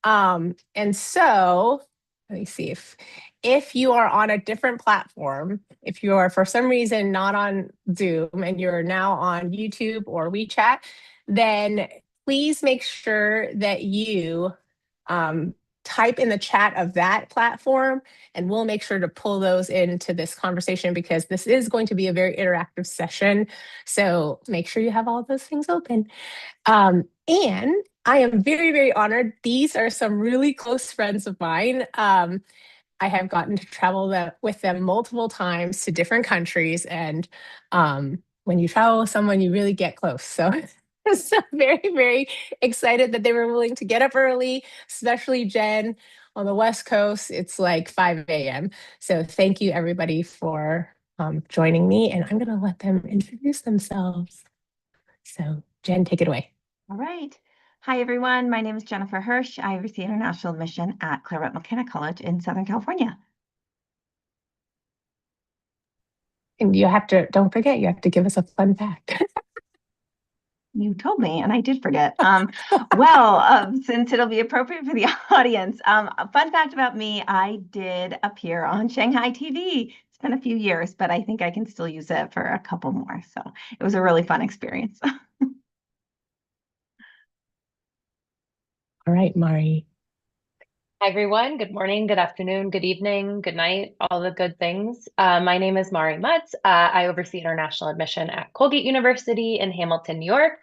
And so let me see if you are on a different platform, if you are for some reason not on Zoom and you're now on YouTube or WeChat, then please make sure that you type in the chat of that platform, and we'll make sure to pull those into this conversation because this is going to be a very interactive session. So make sure you have all those things open. And I am very, very honored. These are some really close friends of mine. I have gotten to travel with them multiple times to different countries. And when you travel with someone, you really get close. So so very, very excited that they were willing to get up early, especially Jen on the West Coast. It's like 5 a.m. So thank you, everybody, for joining me. And I'm going to let them introduce themselves. So Jen, take it away. All right. Hi, everyone. My name is Jennifer Hirsch. I oversee international admission at Claremont McKenna College in Southern California. And don't forget, you have to give us a fun fact. You told me, and I did forget. Since it'll be appropriate for the audience, a fun fact about me, I did appear on Shanghai TV. It's been a few years, but I think I can still use it for a couple more. So it was a really fun experience. All right, Mari. Hi, everyone. Good morning, good afternoon, good evening, good night, all the good things. My name is Mari Mutz. I oversee international admission at Colgate University in Hamilton, New York.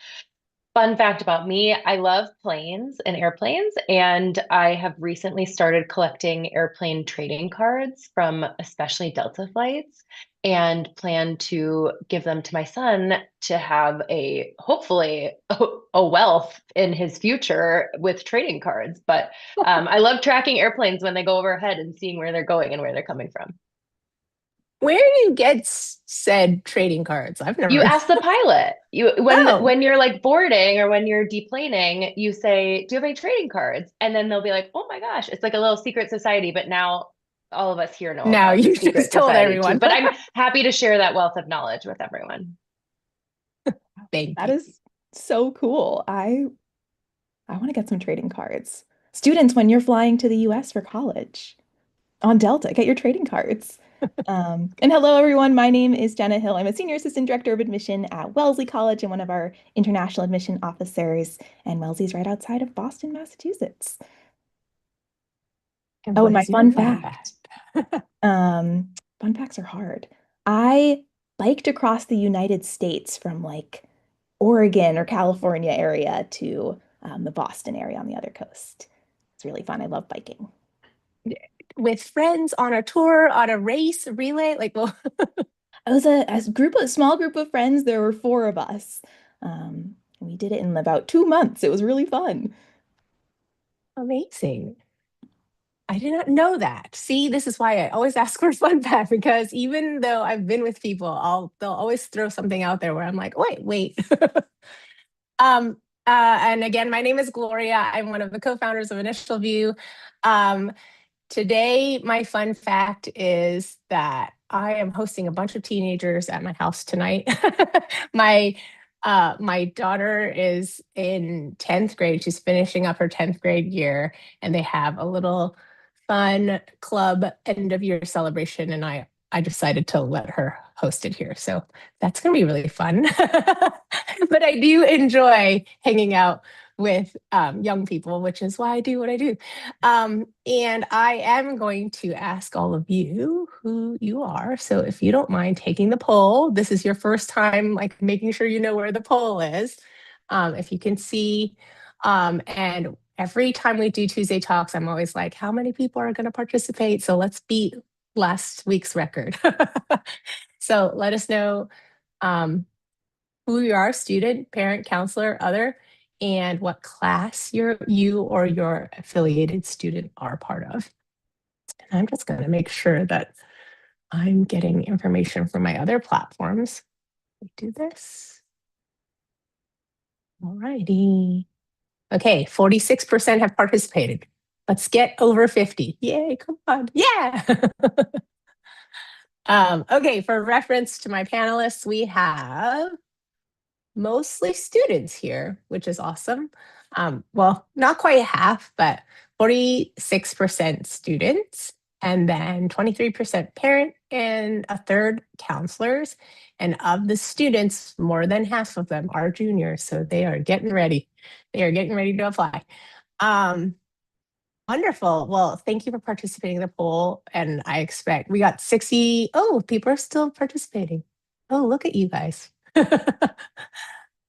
Fun fact about me, I love planes and airplanes, and I have recently started collecting airplane trading cards from especially Delta flights and plan to give them to my son to have hopefully a wealth in his future with trading cards. But I love tracking airplanes when they go overhead and seeing where they're going and where they're coming from. Where do you get said trading cards? I've never. You ask the pilot. When you're like boarding or when you're deplaning, you say, "Do you have any trading cards?" And then they'll be like, "Oh my gosh, it's like a little secret society." But now all of us here know now about you secret just told society everyone. too. But I'm happy to share that wealth of knowledge with everyone. That is so cool. I want to get some trading cards. Students, when you're flying to the US for college on Delta, get your trading cards. And hello, everyone. My name is Jenna Hill. I'm a Senior Assistant Director of Admission at Wellesley College and one of our international admission officers. And Wellesley's right outside of Boston, Massachusetts. And my fun fact. Fun facts are hard. I biked across the United States from like Oregon or California area to the Boston area on the other coast. It's really fun. I love biking. With friends on a tour, on a race, a relay, like well. It was a small group of friends. There were 4 of us. We did it in about 2 months. It was really fun. Amazing. I did not know that. See, this is why I always ask for fun fact, because even though I've been with people, they'll always throw something out there where I'm like, wait. And again, my name is Gloria. I'm one of the co-founders of Initial View. Today, my fun fact is that I am hosting a bunch of teenagers at my house tonight. My daughter is in 10th grade. She's finishing up her 10th grade year, and they have a little fun club end of year celebration, and I decided to let her host it here. So that's going to be really fun. But I do enjoy hanging out with young people, which is why I do what I do. And I am going to ask all of you who you are. So if you don't mind taking the poll, this is your first time, like making sure you know where the poll is. If you can see, and every time we do Tuesday Talks, I'm always like, how many people are going to participate? So let's beat last week's record. So let us know who you are, student, parent, counselor, other, and what class you or your affiliated student are part of. And I'm just going to make sure that I'm getting information from my other platforms. We do this. All righty. Okay, 46% have participated. Let's get over 50. Yay, come on. Yeah. Okay, for reference to my panelists, we have mostly students here, which is awesome. Well, not quite half, but 46% students, and then 23% parent, and a third counselors. And of the students, more than half of them are juniors, so they are getting ready. They are getting ready to apply. Wonderful. Well, thank you for participating in the poll. And I expect we got 60. Oh, people are still participating. Oh, look at you guys.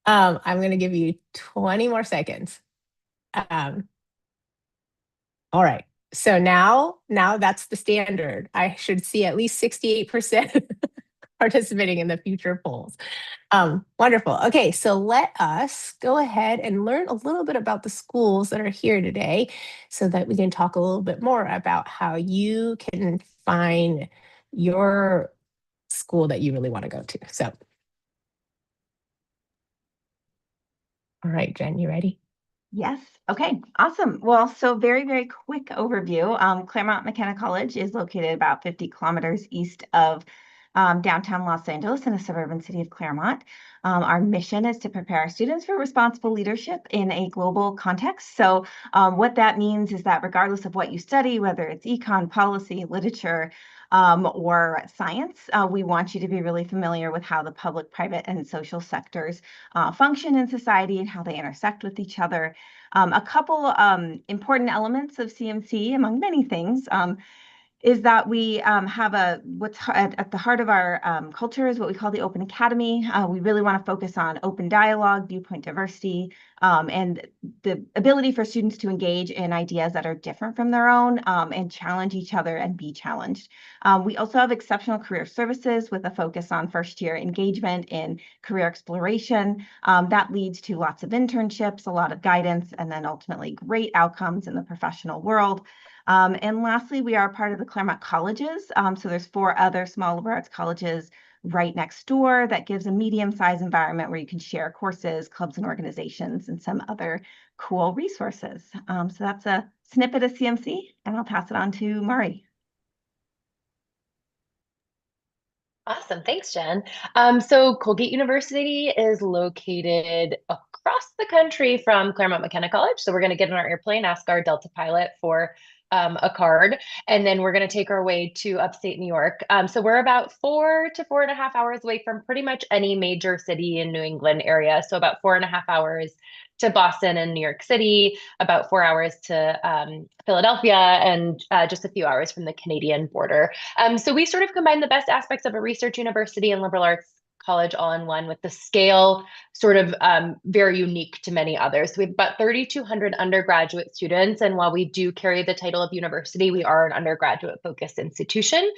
I'm going to give you 20 more seconds. All right. So now that's the standard. I should see at least 68% participating in the future polls. Wonderful. Okay, so let us go ahead and learn a little bit about the schools that are here today so that we can talk a little bit more about how you can find your school that you really want to go to. So, all right, Jen, you ready? Yes. Okay. Awesome. Well, so very, very quick overview. Claremont McKenna College is located about 50 kilometers east of downtown Los Angeles in the suburban city of Claremont. Our mission is to prepare our students for responsible leadership in a global context. So what that means is that regardless of what you study, whether it's econ, policy, literature, or science, we want you to be really familiar with how the public, private, and social sectors function in society and how they intersect with each other. A couple important elements of CMC, among many things, is that we have what's at the heart of our culture is what we call the Open Academy. We really want to focus on open dialogue, viewpoint diversity, and the ability for students to engage in ideas that are different from their own and challenge each other and be challenged. We also have exceptional career services with a focus on first-year engagement in career exploration. That leads to lots of internships, a lot of guidance, and then ultimately great outcomes in the professional world. And lastly, we are part of the Claremont Colleges. So there's 4 other small liberal arts colleges right next door that gives a medium-sized environment where you can share courses, clubs, and organizations, and some other cool resources. So that's a snippet of CMC, and I'll pass it on to Mari. Awesome. Thanks, Jen. So Colgate University is located across the country from Claremont McKenna College. So we're going to get on our airplane, ask our Delta pilot for a card, and then we're going to take our way to upstate New York. So we're about 4 to 4.5 hours away from pretty much any major city in New England area. So about 4.5 hours to Boston and New York City, about 4 hours to Philadelphia, and just a few hours from the Canadian border. So we sort of combine the best aspects of a research university and liberal arts college all in one, with the scale sort of very unique to many others. So we have about 3,200 undergraduate students. And while we do carry the title of university, we are an undergraduate focused institution.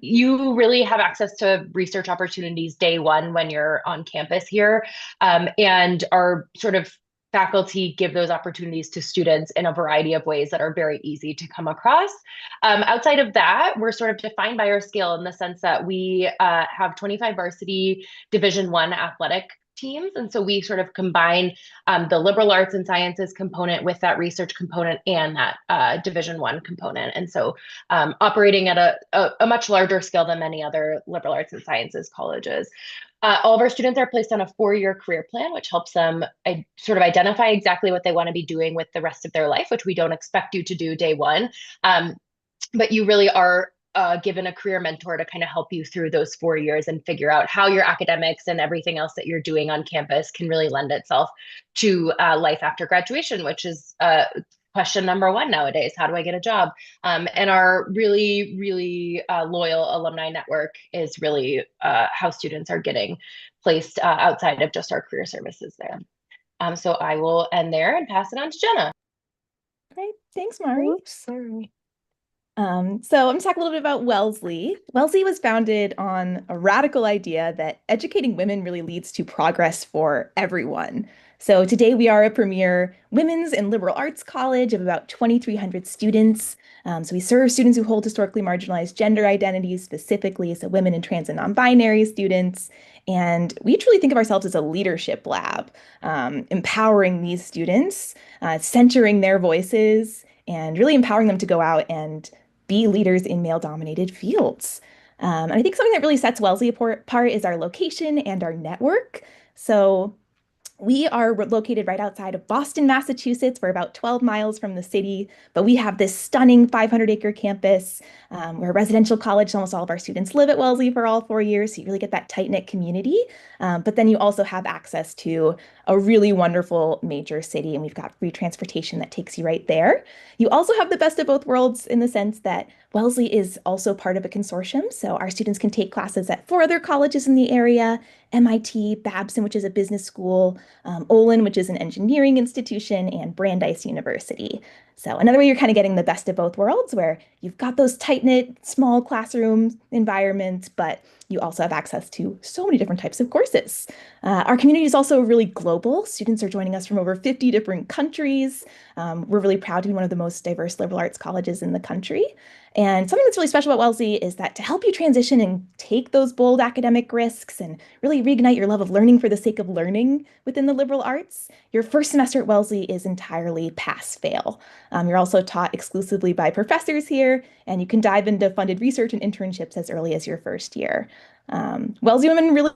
You really have access to research opportunities day one when you're on campus here, and our sort of faculty give those opportunities to students in a variety of ways that are very easy to come across. Outside of that, we're sort of defined by our scale in the sense that we have 25 varsity Division I athletic teams. And so we sort of combine the liberal arts and sciences component with that research component and that Division I component. And so operating at a much larger scale than many other liberal arts and sciences colleges. All of our students are placed on a 4-year career plan, which helps them sort of identify exactly what they want to be doing with the rest of their life, which we don't expect you to do day one. But you really are given a career mentor to kind of help you through those 4 years and figure out how your academics and everything else that you're doing on campus can really lend itself to life after graduation, which is question number 1 nowadays. How do I get a job? And our really, really loyal alumni network is really how students are getting placed outside of just our career services there. So I will end there and pass it on to Jenna. Great. Thanks, Mari. Oops, sorry. So I'm going to talk a little bit about Wellesley. Wellesley was founded on a radical idea that educating women really leads to progress for everyone. So today we are a premier women's and liberal arts college of about 2,300 students. So we serve students who hold historically marginalized gender identities specifically, so women and trans and non-binary students. And we truly think of ourselves as a leadership lab, empowering these students, centering their voices, and really empowering them to go out and be leaders in male-dominated fields. And I think something that really sets Wellesley apart is our location and our network. So We are located right outside of Boston, Massachusetts. We're about 12 miles from the city, but we have this stunning 500-acre campus. We're a residential college. Almost all of our students live at Wellesley for all 4 years, so you really get that tight-knit community. But then you also have access to a really wonderful major city, and we've got free transportation that takes you right there. You also have the best of both worlds in the sense that Wellesley is also part of a consortium, so our students can take classes at 4 other colleges in the area: MIT, Babson, which is a business school, Olin, which is an engineering institution, and Brandeis University. So another way you're kind of getting the best of both worlds, where you've got those tight-knit, small classroom environments, but you also have access to so many different types of courses. Our community is also really global. Students are joining us from over 50 different countries. We're really proud to be one of the most diverse liberal arts colleges in the country. And something that's really special about Wellesley is that to help you transition and take those bold academic risks and really reignite your love of learning for the sake of learning within the liberal arts, your first semester at Wellesley is entirely pass-fail. You're also taught exclusively by professors here, and you can dive into funded research and internships as early as your first year. Wellesley women really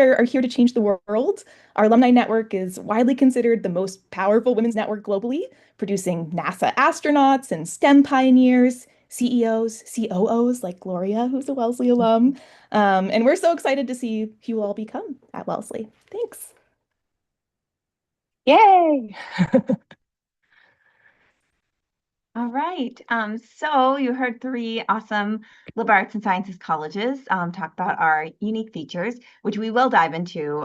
are here to change the world. Our alumni network is widely considered the most powerful women's network globally, producing NASA astronauts and STEM pioneers, CEOs, COOs like Gloria, who's a Wellesley alum. And we're so excited to see who you all become at Wellesley. Thanks. Yay! All right. So you heard 3 awesome liberal arts and sciences colleges talk about our unique features, which we will dive into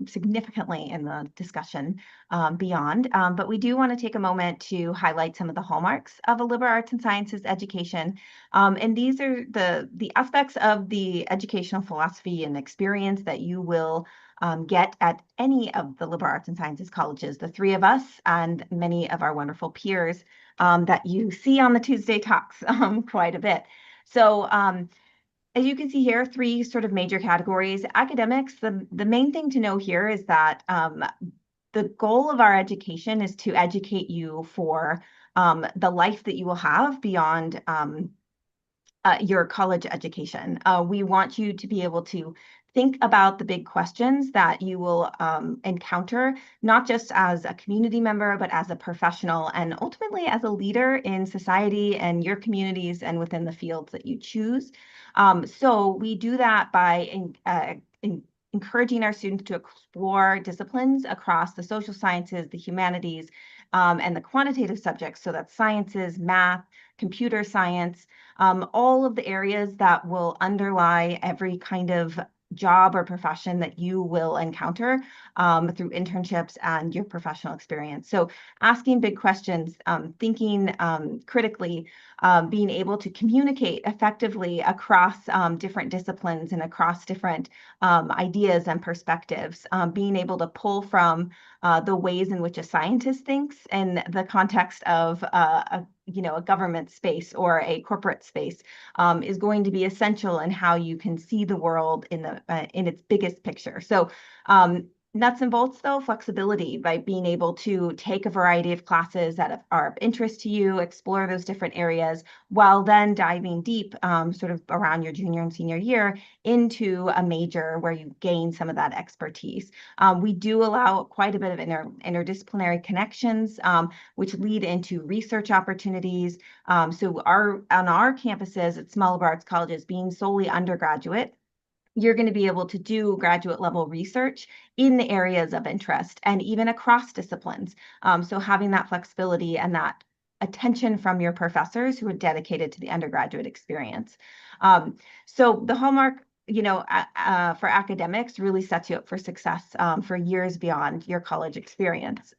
significantly in the discussion beyond. But we do want to take a moment to highlight some of the hallmarks of a liberal arts and sciences education. And these are the aspects of the educational philosophy and experience that you will get at any of the liberal arts and sciences colleges, the 3 of us and many of our wonderful peers that you see on the Tuesday Talks quite a bit. So as you can see here, 3 sort of major categories. Academics, the main thing to know here is that the goal of our education is to educate you for the life that you will have beyond your college education. We want you to be able to think about the big questions that you will encounter, not just as a community member, but as a professional and ultimately as a leader in society and your communities and within the fields that you choose. So we do that by encouraging our students to explore disciplines across the social sciences, the humanities, and the quantitative subjects. So that's sciences, math, computer science, all of the areas that will underlie every kind of job or profession that you will encounter through internships and your professional experience. So asking big questions, thinking critically, being able to communicate effectively across different disciplines and across different ideas and perspectives, being able to pull from the ways in which a scientist thinks in the context of a government space or a corporate space is going to be essential in how you can see the world in its biggest picture. So nuts and bolts, though, flexibility by being able to take a variety of classes that are of interest to you, explore those different areas, while then diving deep sort of around your junior and senior year into a major where you gain some of that expertise. We do allow quite a bit of interdisciplinary connections, which lead into research opportunities. So on our campuses at small liberal arts colleges, being solely undergraduate, you're going to be able to do graduate level research in the areas of interest and even across disciplines. So having that flexibility and that attention from your professors who are dedicated to the undergraduate experience. So the hallmark, for academics really sets you up for success for years beyond your college experience.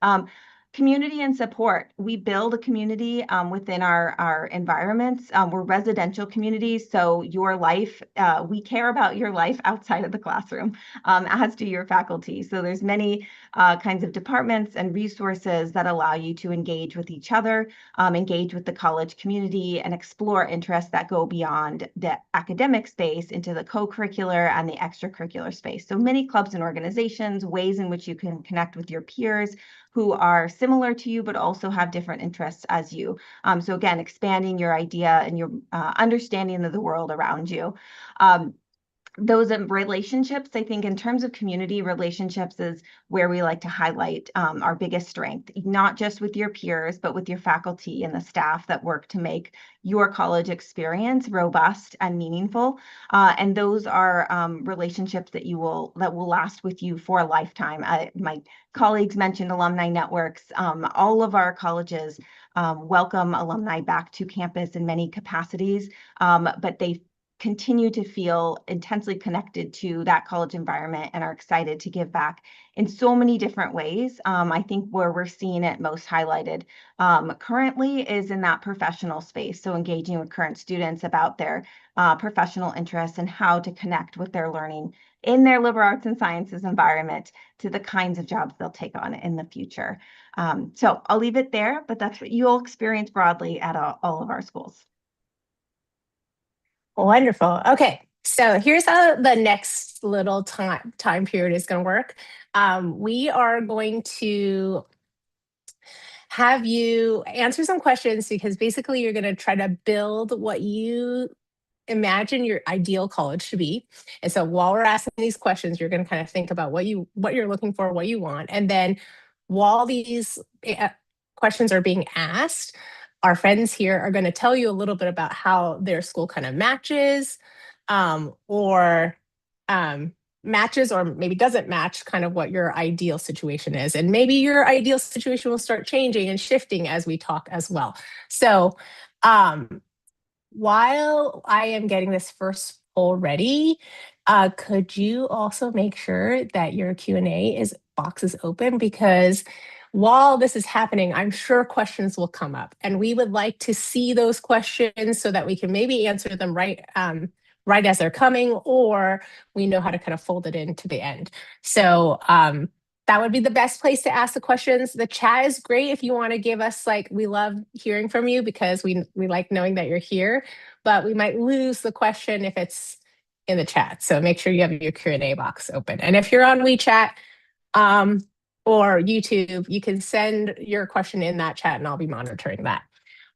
Community and support. We build a community within our environments. We're residential communities, so your life, we care about your life outside of the classroom, as do your faculty. So there's many kinds of departments and resources that allow you to engage with each other, engage with the college community, and explore interests that go beyond the academic space into the co-curricular and the extracurricular space. So many clubs and organizations, ways in which you can connect with your peers who are similar to you, but also have different interests as you. So again, expanding your idea and your understanding of the world around you. those relationships, I think in terms of community relationships is where we like to highlight our biggest strength, not just with your peers, but with your faculty and the staff that work to make your college experience robust and meaningful. And those are relationships that will last with you for a lifetime. My colleagues mentioned alumni networks. All of our colleges welcome alumni back to campus in many capacities, but they continue to feel intensely connected to that college environment and are excited to give back in so many different ways. I think where we're seeing it most highlighted currently is in that professional space. So engaging with current students about their professional interests and how to connect with their learning in their liberal arts and sciences environment to the kinds of jobs they'll take on in the future. So I'll leave it there, but that's what you'll experience broadly at all of our schools. Wonderful. Okay, so here's how the next little time period is going to work. We are going to have you answer some questions because basically you're going to try to build what you imagine your ideal college to be. And so while we're asking these questions, you're going to kind of think about what you're looking for, what you want, and then while these questions are being asked, our friends here are going to tell you a little bit about how their school kind of matches or maybe doesn't match kind of what your ideal situation is. And maybe your ideal situation will start changing and shifting as we talk as well. So while I am getting this first poll ready, could you also make sure that your Q&A box is open? Because while this is happening, I'm sure questions will come up, and we would like to see those questions so that we can maybe answer them right as they're coming, or we know how to kind of fold it into the end. So that would be the best place to ask the questions. The chat is great if you want to give us, we love hearing from you because we like knowing that you're here, but we might lose the question if it's in the chat. So make sure you have your Q&A box open. And if you're on WeChat or YouTube, you can send your question in that chat and I'll be monitoring that.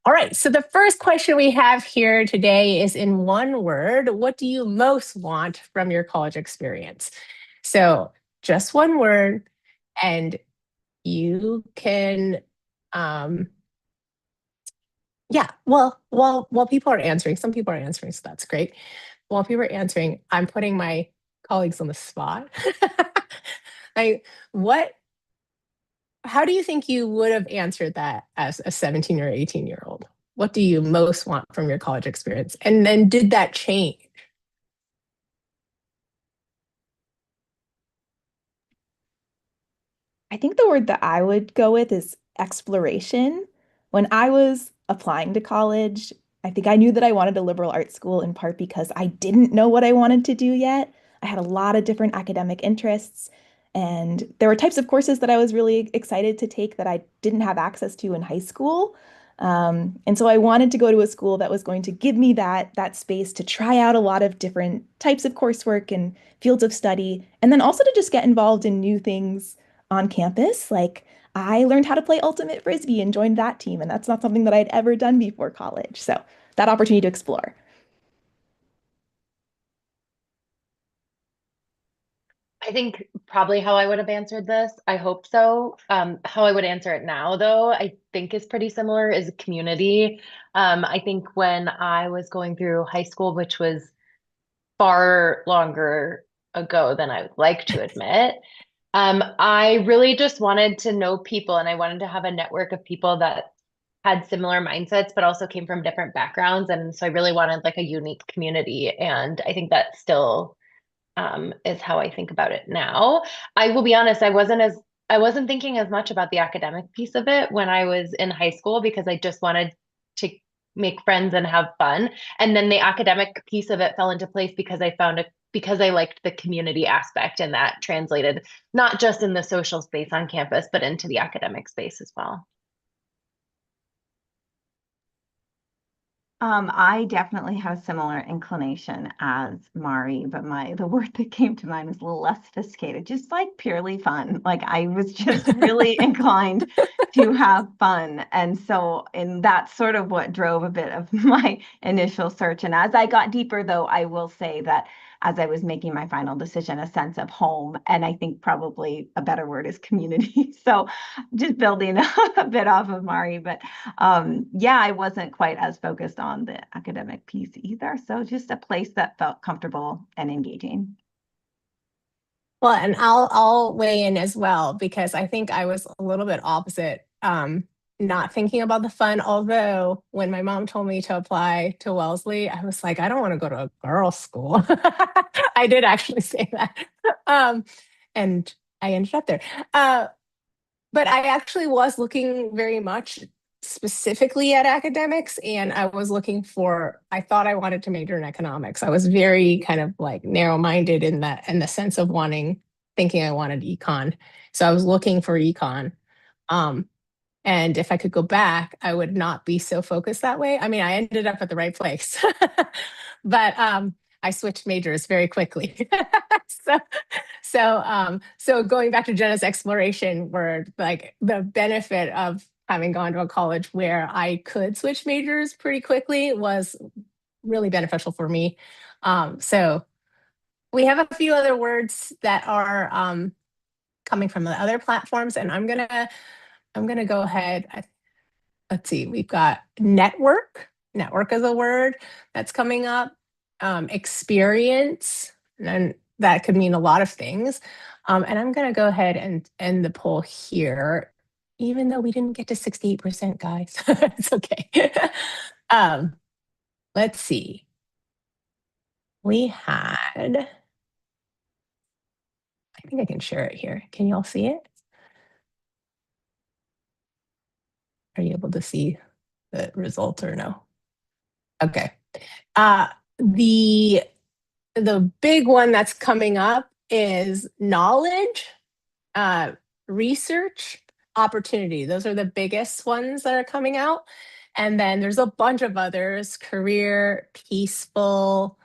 All right, so the first question we have here today is in one word. What do you most want from your college experience? So just one word, and you can, while people are answering, some people are answering, so that's great. While people are answering, I'm putting my colleagues on the spot. How do you think you would have answered that as a 17 or 18-year-old? What do you most want from your college experience? And then did that change? I think the word that I would go with is exploration. When I was applying to college, I think I knew that I wanted a liberal arts school in part because I didn't know what I wanted to do yet. I had a lot of different academic interests, and there were types of courses that I was really excited to take that I didn't have access to in high school. And so I wanted to go to a school that was going to give me that space to try out a lot of different types of coursework and fields of study, and then also to just get involved in new things on campus. Like I learned how to play ultimate frisbee and joined that team, and that's not something that I'd ever done before college. So that opportunity to explore. I think probably how I would have answered this, I hope so. How I would answer it now, though, I think is pretty similar, is community. I think when I was going through high school, which was far longer ago than I would like to admit, I really just wanted to know people, and I wanted to have a network of people that had similar mindsets, but also came from different backgrounds. And so I really wanted a unique community. And I think that still is how I think about it now. I will be honest, I wasn't thinking as much about the academic piece of it when I was in high school because I just wanted to make friends and have fun. And then the academic piece of it fell into place because because I liked the community aspect, and that translated not just in the social space on campus, but into the academic space as well. I definitely have a similar inclination as Mari, but the word that came to mind was a little less sophisticated, just purely fun. I was just really inclined to have fun. And that's sort of what drove a bit of my initial search. And as I got deeper, though, I will say that as I was making my final decision, a sense of home. And I think probably a better word is community. So just building a bit off of Mari, but yeah, I wasn't quite as focused on the academic piece either. So just a place that felt comfortable and engaging. Well, and I'll weigh in as well because I think I was a little bit opposite, not thinking about the fun. Although when my mom told me to apply to Wellesley, I was like, I don't want to go to a girls' school. I did actually say that, and I ended up there. But I actually was looking very much specifically at academics, and I was looking for, I thought I wanted to major in economics. I was very kind of like narrow-minded in that, in the sense of thinking I wanted econ. So I was looking for econ. And if I could go back, I would not be so focused that way. I mean, I ended up at the right place, but I switched majors very quickly. So going back to Jenna's exploration, where like the benefit of having gone to a college where I could switch majors pretty quickly was really beneficial for me. So we have a few other words that are coming from the other platforms, and I'm gonna go ahead. Let's see, we've got network. Network is a word that's coming up. Experience, and that could mean a lot of things. And I'm going to go ahead and end the poll here, even though we didn't get to 68%, guys. It's okay. Let's see. We had, I think I can share it here. Can you all see it? Are you able to see the results or no? Okay. The big one that's coming up is knowledge, research, opportunity. Those are the biggest ones that are coming out. And then there's a bunch of others: career, peaceful,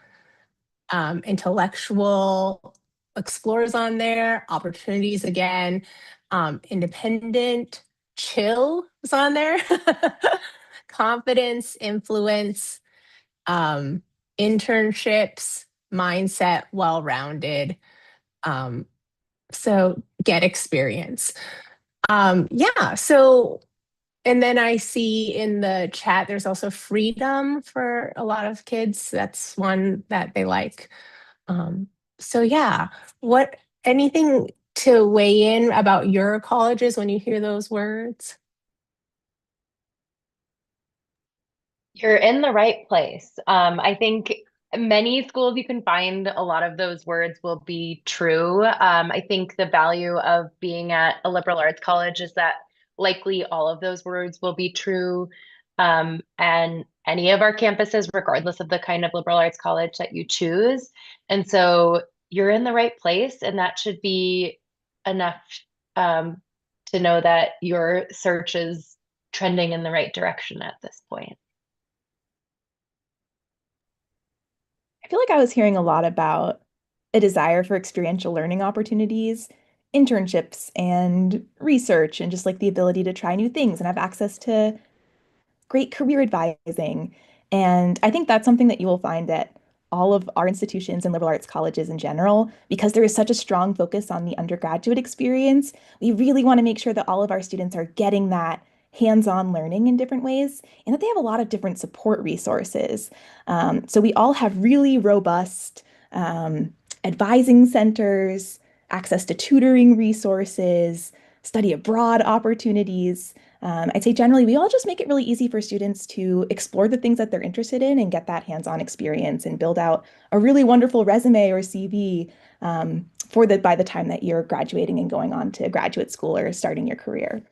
intellectual, explores on there, opportunities again, independent, chill is on there, confidence, influence, internships, mindset, well-rounded. So get experience. Yeah, so, and then I see in the chat, there's also freedom for a lot of kids. That's one that they like. So yeah, anything to weigh in about your colleges when you hear those words? You're in the right place. I think many schools you can find a lot of those words will be true. I think the value of being at a liberal arts college is that likely all of those words will be true. And any of our campuses, regardless of the kind of liberal arts college that you choose. And so you're in the right place, and that should be enough to know that your search is trending in the right direction at this point. I feel like I was hearing a lot about a desire for experiential learning opportunities, internships, and research, and just like the ability to try new things and have access to great career advising. And I think that's something that you will find at all of our institutions and liberal arts colleges in general, because there is such a strong focus on the undergraduate experience. We really want to make sure that all of our students are getting that hands-on learning in different ways and that they have a lot of different support resources. So we all have really robust advising centers, access to tutoring resources, study abroad opportunities. I'd say generally, we all just make it really easy for students to explore the things that they're interested in and get that hands-on experience and build out a really wonderful resume or CV by the time that you're graduating and going on to graduate school or starting your career.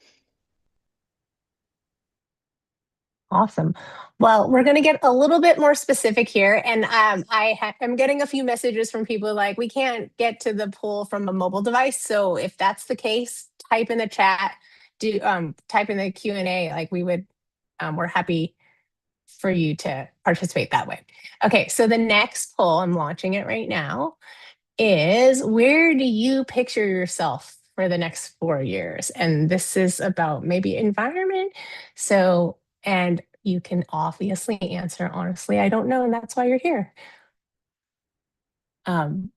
Awesome. Well, we're going to get a little bit more specific here. And I'm getting a few messages from people like, we can't get to the poll from a mobile device. So if that's the case, type in the chat, type in the Q&A. Like we're happy for you to participate that way. Okay, so the next poll, I'm launching it right now, is where do you picture yourself for the next 4 years? And this is about maybe environment. So, and you can obviously answer honestly, I don't know, and that's why you're here. Um,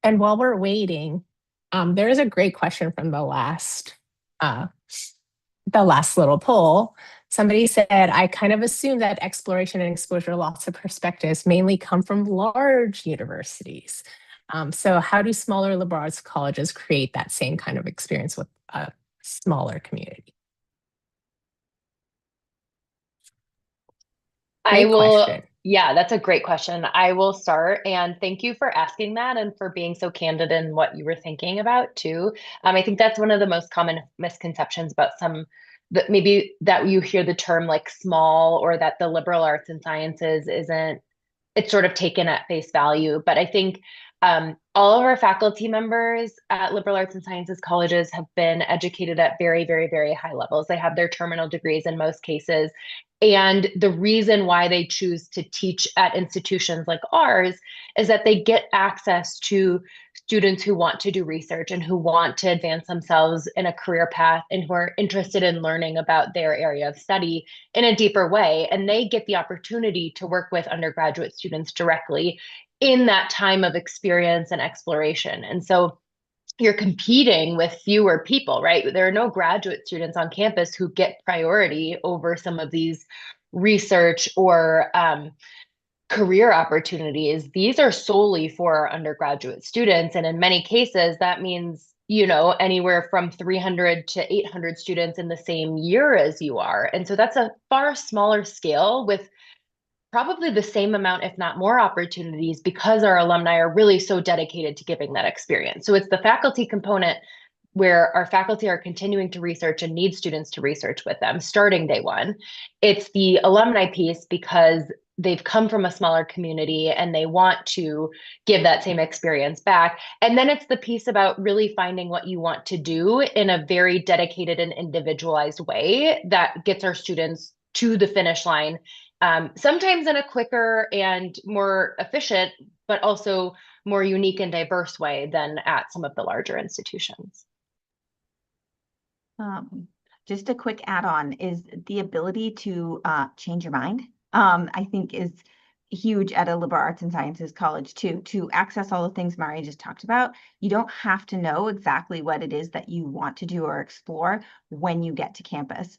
and while we're waiting, there is a great question from uh, the last little poll. Somebody said, I kind of assume that exploration and exposure lots of perspectives mainly come from large universities. So how do smaller liberal arts colleges create that same kind of experience with a smaller community? Great question. Yeah, that's a great question. I will start, and thank you for asking that and for being so candid in what you were thinking about too. I think that's one of the most common misconceptions about some that maybe that you hear the term like small, or that the liberal arts and sciences isn't, it's sort of taken at face value. But I think all of our faculty members at liberal arts and sciences colleges have been educated at very, very, very high levels. They have their terminal degrees in most cases. And the reason why they choose to teach at institutions like ours is that they get access to students who want to do research and who want to advance themselves in a career path and who are interested in learning about their area of study in a deeper way. And they get the opportunity to work with undergraduate students directly in that time of experience and exploration. And so you're competing with fewer people, right? There are no graduate students on campus who get priority over some of these research or career opportunities. These are solely for our undergraduate students. And in many cases, that means, you know, anywhere from 300 to 800 students in the same year as you are. And so that's a far smaller scale with probably the same amount, if not more opportunities, because our alumni are really so dedicated to giving that experience. So it's the faculty component where our faculty are continuing to research and need students to research with them starting day one. It's the alumni piece because they've come from a smaller community and they want to give that same experience back. And then it's the piece about really finding what you want to do in a very dedicated and individualized way that gets our students to the finish line, sometimes in a quicker and more efficient, but also more unique and diverse way than at some of the larger institutions. Just a quick add-on is the ability to change your mind, I think is huge at a liberal arts and sciences college too, to access all the things Mari just talked about. You don't have to know exactly what it is that you want to do or explore when you get to campus.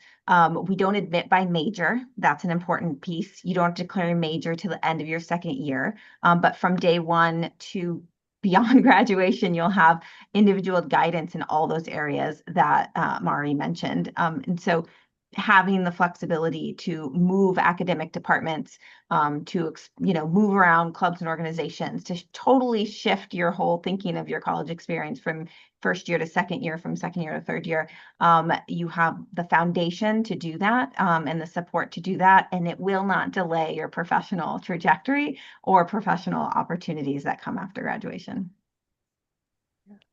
We don't admit by major. That's an important piece. You don't declare a major to the end of your second year, but from day one to beyond graduation, you'll have individual guidance in all those areas that Mari mentioned. And so having the flexibility to move academic departments, to move around clubs and organizations, to totally shift your whole thinking of your college experience from first year to second year, from second year to third year. You have the foundation to do that, and the support to do that, and it will not delay your professional trajectory or professional opportunities that come after graduation.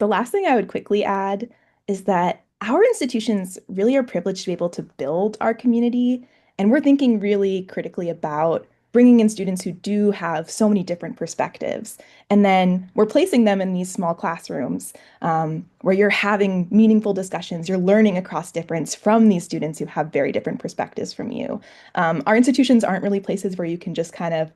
The last thing I would quickly add is that our institutions really are privileged to be able to build our community. And we're thinking really critically about bringing in students who do have so many different perspectives. And then we're placing them in these small classrooms where you're having meaningful discussions. You're learning across difference from these students who have very different perspectives from you. Our institutions aren't really places where you can just kind of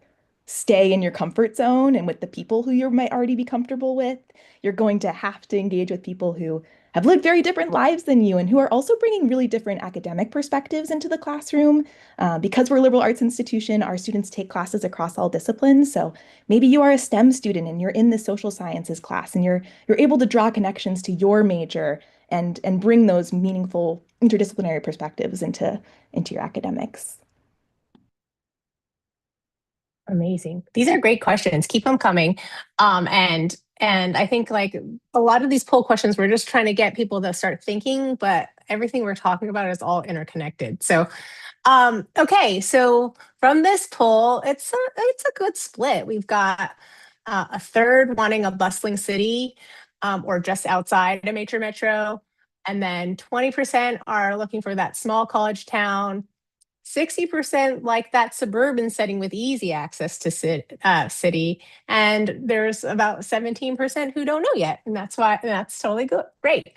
stay in your comfort zone and with the people who you might already be comfortable with. You're going to have to engage with people who have lived very different lives than you and who are also bringing really different academic perspectives into the classroom. Because we're a liberal arts institution, our students take classes across all disciplines. So maybe you are a STEM student and you're in the social sciences class and you're able to draw connections to your major and bring those meaningful interdisciplinary perspectives into your academics. Amazing. These are great questions. Keep them coming. And I think like a lot of these poll questions, we're just trying to get people to start thinking, but everything we're talking about is all interconnected. So, okay. So from this poll, it's a good split. We've got a third wanting a bustling city, or just outside a major metro. And then 20% are looking for that small college town. 60% like that suburban setting with easy access to city. And there's about 17% who don't know yet. And that's totally good. Great.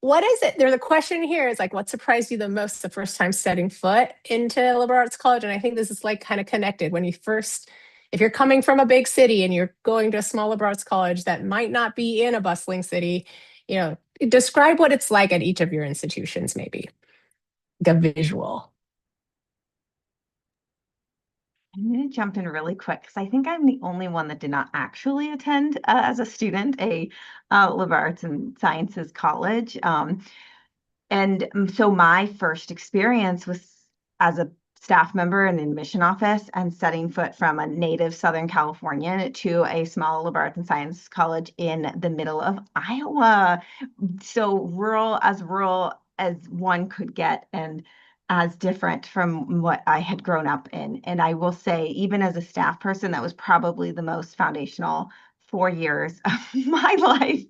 what is it? There's a question here. It's like, what surprised you the most the first time setting foot into liberal arts college? And I think this is like kind of connected when you first, if you're coming from a big city and you're going to a small liberal arts college that might not be in a bustling city, describe what it's like at each of your institutions, maybe the visual. I'm going to jump in really quick because I think I'm the only one that did not actually attend as a student a liberal arts and sciences college. So my first experience was as a staff member in the admission office and setting foot from a native Southern Californian to a small liberal arts and science college in the middle of Iowa. So rural as one could get, and as different from what I had grown up in. And I will say, even as a staff person, that was probably the most foundational 4 years of my life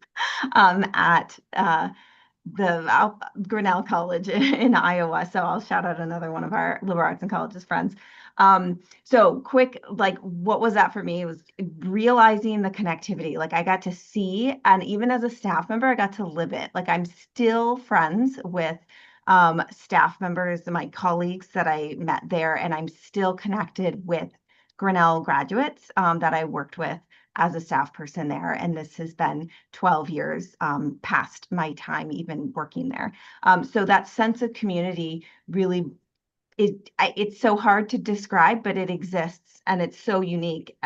at the Grinnell College in Iowa. So I'll shout out another one of our liberal arts and colleges friends. So quick, like, what was that for me? It was realizing the connectivity. Like, I got to see, and even as a staff member, I got to live it. Like, I'm still friends with staff members and my colleagues that I met there, and I'm still connected with Grinnell graduates that I worked with as a staff person there. And this has been 12 years past my time even working there. So that sense of community really it's so hard to describe, but it exists and it's so unique.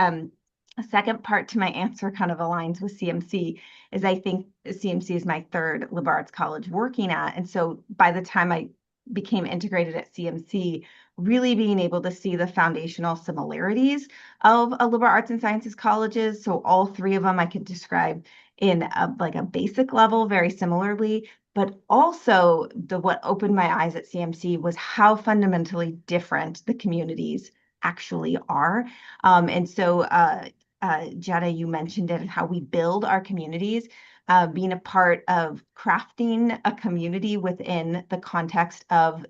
A second part to my answer kind of aligns with CMC is I think CMC is my third liberal arts college working at. And so by the time I became integrated at CMC, really being able to see the foundational similarities of a liberal arts and sciences colleges. So all three of them I could describe in a basic level very similarly, but also what opened my eyes at CMC was how fundamentally different the communities actually are. And so Jenna, you mentioned it, and how we build our communities, being a part of crafting a community within the context of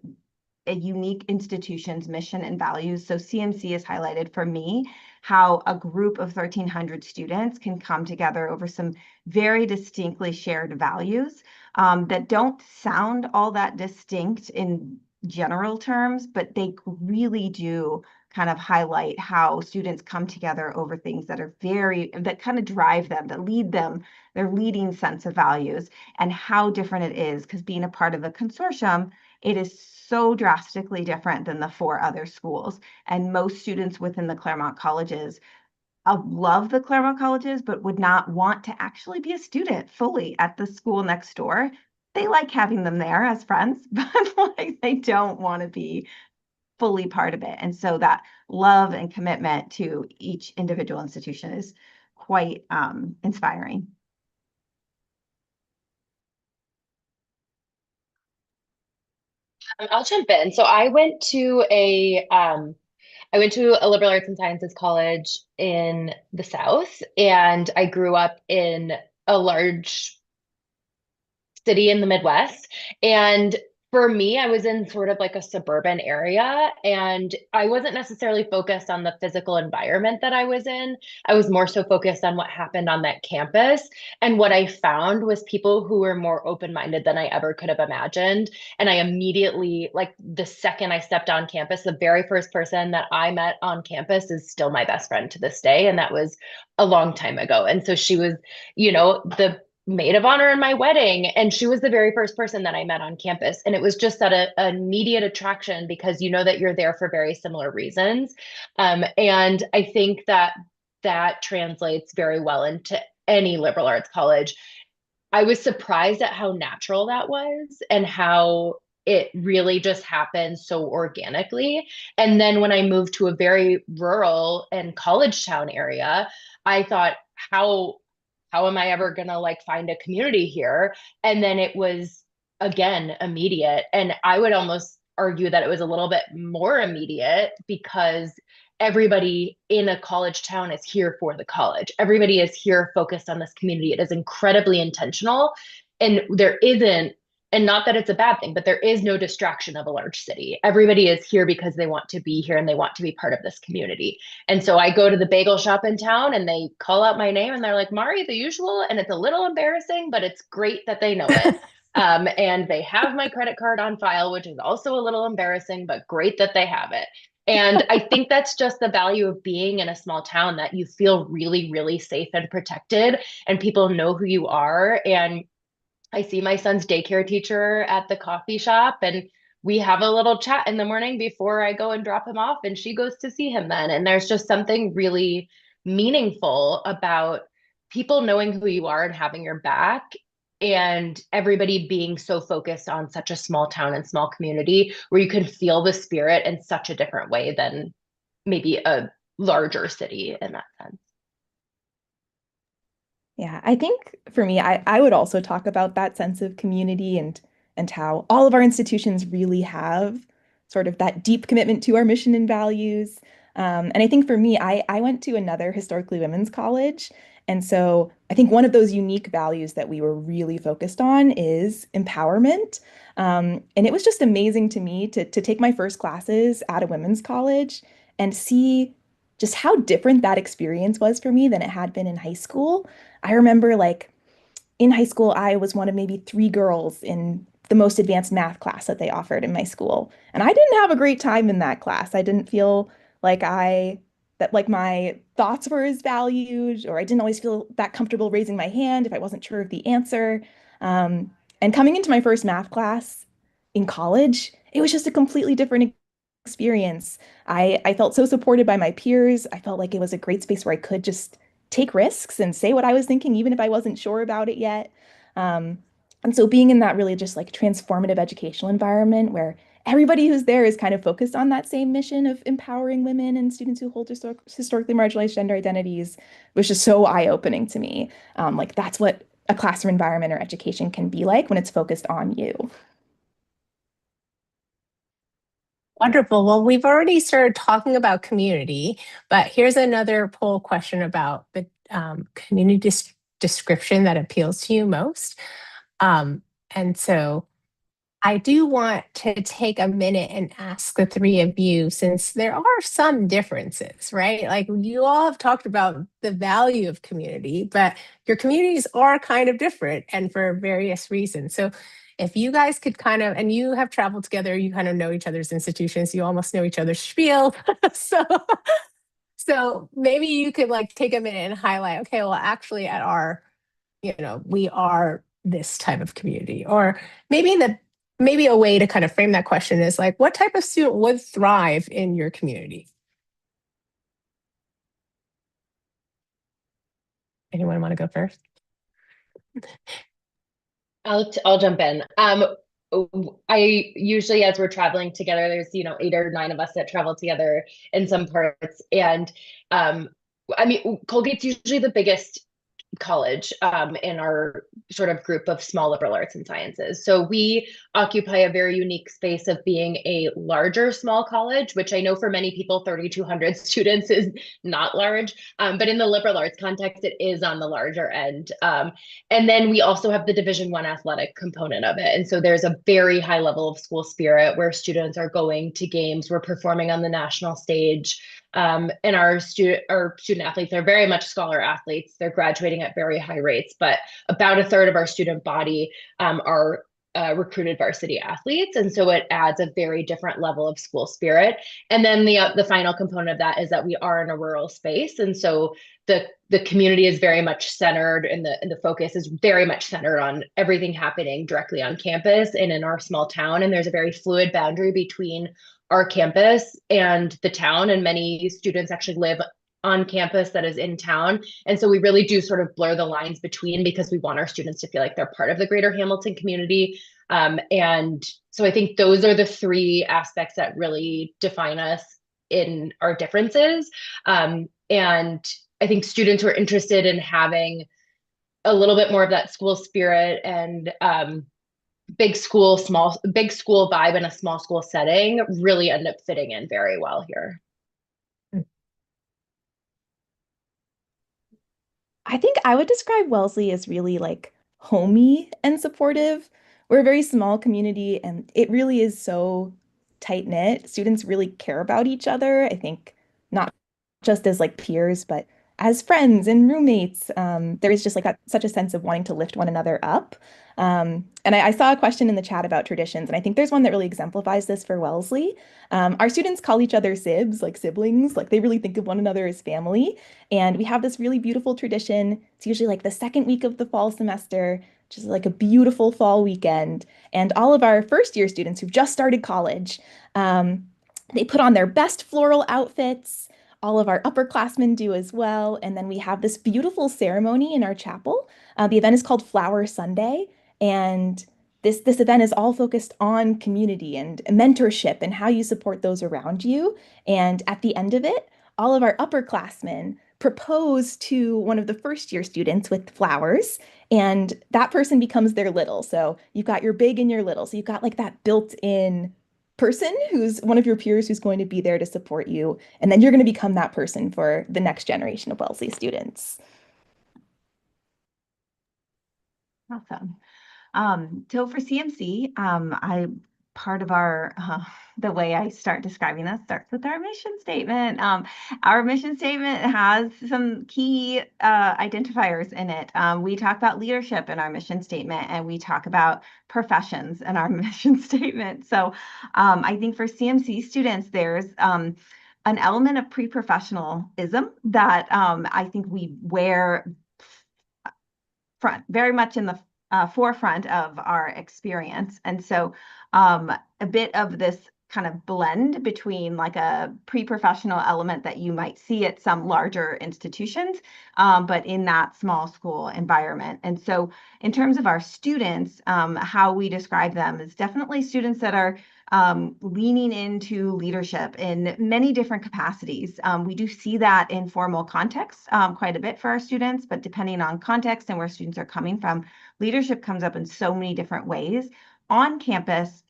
a unique institution's mission and values. So CMC has highlighted for me how a group of 1,300 students can come together over some very distinctly shared values that don't sound all that distinct in general terms, but they really do kind of highlight how students come together over things that are that kind of drive them, that lead them, their leading sense of values, and how different it is. Because being a part of a consortium, it is so drastically different than the four other schools. And most students within the Claremont colleges love the Claremont colleges, but would not want to actually be a student fully at the school next door. They like having them there as friends, but like they don't want to be fully part of it. And so that love and commitment to each individual institution is quite inspiring. I'll jump in. So I went to a liberal arts and sciences college in the South, and I grew up in a large city in the Midwest. And for me, I was in sort of like a suburban area, and I wasn't necessarily focused on the physical environment that I was in. I was more so focused on what happened on that campus. And what I found was people who were more open-minded than I ever could have imagined. And I immediately, like the second I stepped on campus, the very first person that I met on campus is still my best friend to this day. And that was a long time ago. And so she was, the maid of honor in my wedding, and she was the very first person that I met on campus. And it was just an immediate attraction because you know that you're there for very similar reasons. And I think that translates very well into any liberal arts college. I was surprised at how natural that was and how it really just happened so organically. And then when I moved to a very rural and college town area, I thought, how am I ever going to like find a community here? And then it was again immediate. And I would almost argue that it was a little bit more immediate because everybody in a college town is here for the college. Everybody is here focused on this community. It is incredibly intentional. And there isn't, and not that it's a bad thing, but there is no distraction of a large city. Everybody is here because they want to be here and they want to be part of this community. And so I go to the bagel shop in town and they call out my name and they're like, Mari, the usual. And it's a little embarrassing, but it's great that they know it. And they have my credit card on file, which is also a little embarrassing, but great that they have it. And I think that's just the value of being in a small town, that you feel really, really safe and protected, and people know who you are. And I see my son's daycare teacher at the coffee shop, and we have a little chat in the morning before I go and drop him off, and she goes to see him then. And there's just something really meaningful about people knowing who you are and having your back, and everybody being so focused on such a small town and small community where you can feel the spirit in such a different way than maybe a larger city in that sense. Yeah, I think for me, I would also talk about that sense of community and how all of our institutions really have sort of that deep commitment to our mission and values. And I think for me, I went to another historically women's college. And so I think one of those unique values that we were really focused on is empowerment. And it was just amazing to me to take my first classes at a women's college and see just how different that experience was for me than it had been in high school. I remember like in high school, I was one of maybe three girls in the most advanced math class that they offered in my school. And I didn't have a great time in that class. I didn't feel like that like my thoughts were as valued, or I didn't always feel that comfortable raising my hand if I wasn't sure of the answer. Um, and coming into my first math class in college, it was just a completely different experience. I felt so supported by my peers. I felt like it was a great space where I could just take risks and say what I was thinking, even if I wasn't sure about it yet. Um, and so being in that really just like transformative educational environment where everybody who's there is kind of focused on that same mission of empowering women and students who hold historically marginalized gender identities was just so eye-opening to me. Like that's what a classroom environment or education can be like when it's focused on you. Wonderful. Well, we've already started talking about community, but here's another poll question about the community description that appeals to you most. And so I do want to take a minute and ask the three of you, since there are some differences, right? Like you all have talked about the value of community, but your communities are kind of different and for various reasons. So if you guys could kind of, and you have traveled together, you kind of know each other's institutions, you almost know each other's spiel. so so maybe you could like take a minute and highlight, okay, well, actually at our, we are this type of community. Or maybe a way to kind of frame that question is like, what type of student would thrive in your community? Anyone want to go first? I'll jump in. I usually, as we're traveling together, there's 8 or 9 of us that travel together in some parts, and I mean, Colgate's usually the biggest college in our sort of group of small liberal arts and sciences. So we occupy a very unique space of being a larger small college, which I know for many people, 3,200 students is not large, but in the liberal arts context, it is on the larger end. And then we also have the Division I athletic component of it. And so there's a very high level of school spirit where students are going to games, we're performing on the national stage. And our student athletes are very much scholar athletes. They're graduating at very high rates, but about a third of our student body are recruited varsity athletes. And so it adds a very different level of school spirit. And then the final component of that is that we are in a rural space. And so the community is very much centered, and the focus is very much centered on everything happening directly on campus and in our small town. And there's a very fluid boundary between our campus and the town, and many students actually live on campus that is in town. And so we really do sort of blur the lines between, because we want our students to feel like they're part of the greater Hamilton community. And so I think those are the three aspects that really define us in our differences. And I think students who are interested in having a little bit more of that school spirit and big school vibe in a small school setting really end up fitting in very well here. I think I would describe Wellesley as really like homey and supportive. We're a very small community and it really is so tight knit. Students really care about each other. I think not just as like peers, but as friends and roommates. There is just like such a sense of wanting to lift one another up. And I saw a question in the chat about traditions, and I think there's one that really exemplifies this for Wellesley. Our students call each other sibs, like siblings, like they really think of one another as family. And we have this really beautiful tradition. It's usually like the second week of the fall semester, which is like a beautiful fall weekend. And all of our first year students who've just started college, they put on their best floral outfits. All of our upperclassmen do as well. And then we have this beautiful ceremony in our chapel. The event is called Flower Sunday. And this event is all focused on community and mentorship and how you support those around you. And at the end of it, all of our upperclassmen propose to one of the first year students with flowers, and that person becomes their little. So you've got your big and your little. So you've got like that built-in person who's one of your peers who's going to be there to support you. And then you're going to become that person for the next generation of Wellesley students. Awesome. So for CMC, part of our the way I start describing this starts with our mission statement. Our mission statement has some key identifiers in it. We talk about leadership in our mission statement, and we talk about professions in our mission statement. So I think for CMC students, there's an element of pre-professionalism that I think we wear very much in the forefront of our experience. And so a bit of this kind of blend between like a pre-professional element that you might see at some larger institutions, but in that small school environment. And so in terms of our students, how we describe them is definitely students that are leaning into leadership in many different capacities. We do see that in formal context quite a bit for our students, but depending on context and where students are coming from, leadership comes up in so many different ways. On campus,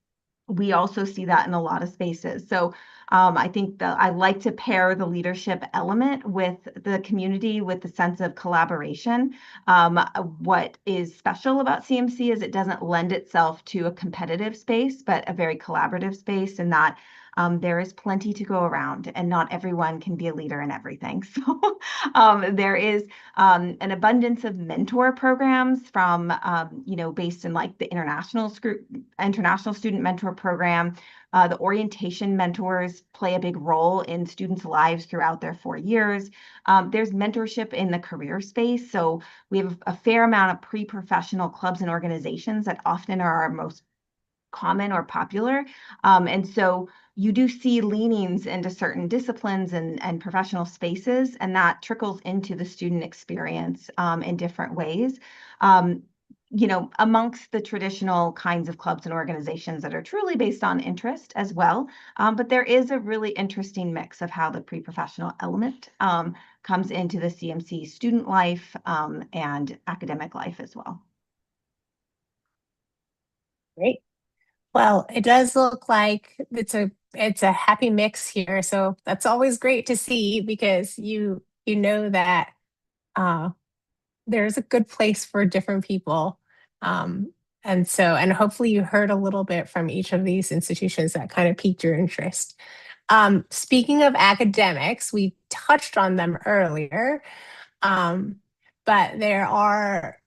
we also see that in a lot of spaces. So I think that I like to pair the leadership element with the community, with the sense of collaboration. What is special about CMC is it doesn't lend itself to a competitive space, but a very collaborative space, and that there is plenty to go around, and not everyone can be a leader in everything. So there is an abundance of mentor programs from, based in like the international student mentor program. The orientation mentors play a big role in students' lives throughout their 4 years. There's mentorship in the career space. So we have a fair amount of pre-professional clubs and organizations that often are our most common or popular. And so you do see leanings into certain disciplines and professional spaces, and that trickles into the student experience in different ways. Amongst the traditional kinds of clubs and organizations that are truly based on interest as well. But there is a really interesting mix of how the pre-professional element comes into the CMC student life and academic life as well. Great. Well, it does look like it's a happy mix here. So that's always great to see, because you know that there's a good place for different people. And hopefully you heard a little bit from each of these institutions that kind of piqued your interest. Speaking of academics, we touched on them earlier, but there are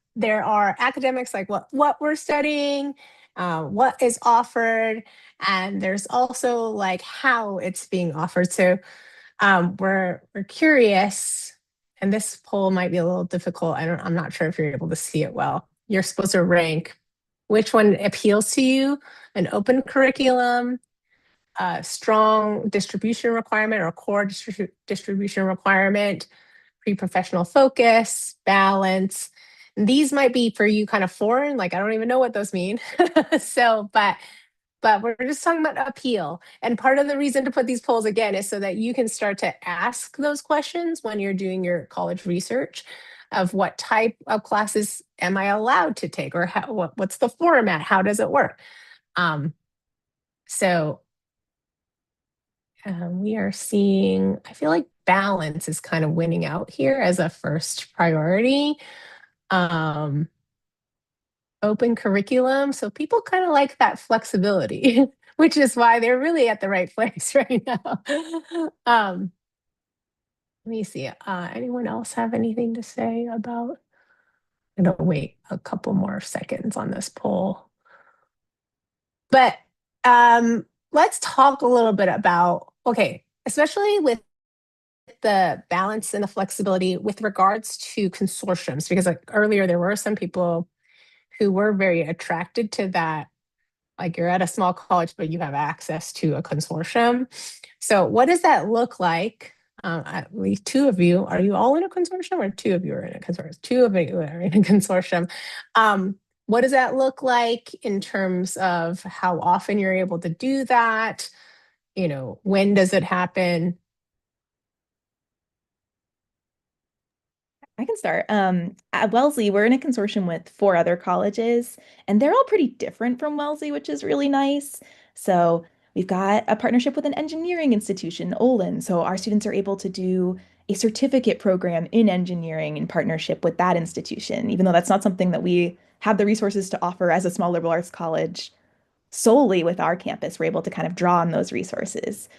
academics like what we're studying, what is offered, and there's also like how it's being offered. So we're curious, and this poll might be a little difficult. I'm not sure if you're able to see it well. You're supposed to rank which one appeals to you: an open curriculum, a strong distribution requirement or core distribution requirement, pre-professional focus, balance. And these might be for you kind of foreign, like I don't even know what those mean. But we're just talking about appeal. And part of the reason to put these polls again is so that you can start to ask those questions when you're doing your college research of what type of classes am I allowed to take, or what's the format, how does it work? We are seeing, I feel like balance is kind of winning out here as a first priority. Open curriculum. So people kind of like that flexibility, which is why they're really at the right place right now. Let me see. Anyone else have anything to say about? I'm gonna wait a couple more seconds on this poll. But let's talk a little bit about, okay, especially with the balance and the flexibility with regards to consortiums, because like earlier there were some people who were very attracted to that. Like you're at a small college, but you have access to a consortium. So what does that look like? At least two of you, are you all in a consortium or two of you are in a consortium? Two of you are in a consortium. What does that look like in terms of how often you're able to do that? You know, when does it happen? I can start. At Wellesley, we're in a consortium with 4 other colleges, and they're all pretty different from Wellesley, which is really nice. So we've got a partnership with an engineering institution, Olin. So our students are able to do a certificate program in engineering in partnership with that institution, even though that's not something that we have the resources to offer as a small liberal arts college solely with our campus. We're able to kind of draw on those resources.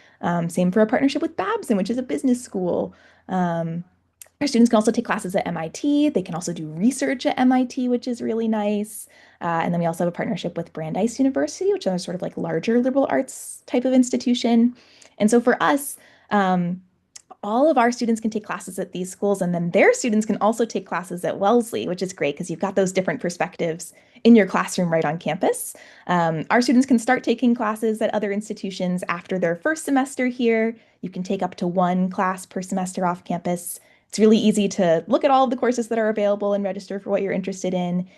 Same for a partnership with Babson, which is a business school. Our students can also take classes at MIT. They can also do research at MIT, which is really nice. And then we also have a partnership with Brandeis University, which is sort of like larger liberal arts type of institution. And so for us, all of our students can take classes at these schools, and then their students can also take classes at Wellesley, which is great because you've got those different perspectives in your classroom right on campus. Our students can start taking classes at other institutions after their first semester here. You can take up to 1 class per semester off campus. It's really easy to look at all of the courses that are available and register for what you're interested in.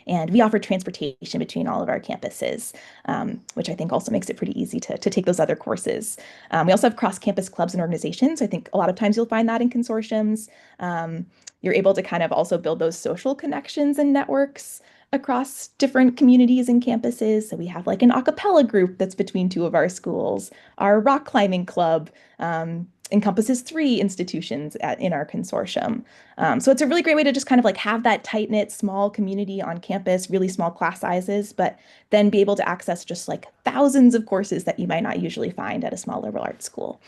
And we offer transportation between all of our campuses, which I think also makes it pretty easy to take those other courses. We also have cross-campus clubs and organizations. I think a lot of times you'll find that in consortiums. You're able to kind of also build those social connections and networks across different communities and campuses. So we have like an a cappella group that's between 2 of our schools. Our rock climbing club encompasses 3 institutions in our consortium. So it's a really great way to just kind of like have that tight-knit small community on campus, really small class sizes, but then be able to access just like thousands of courses that you might not usually find at a small liberal arts school.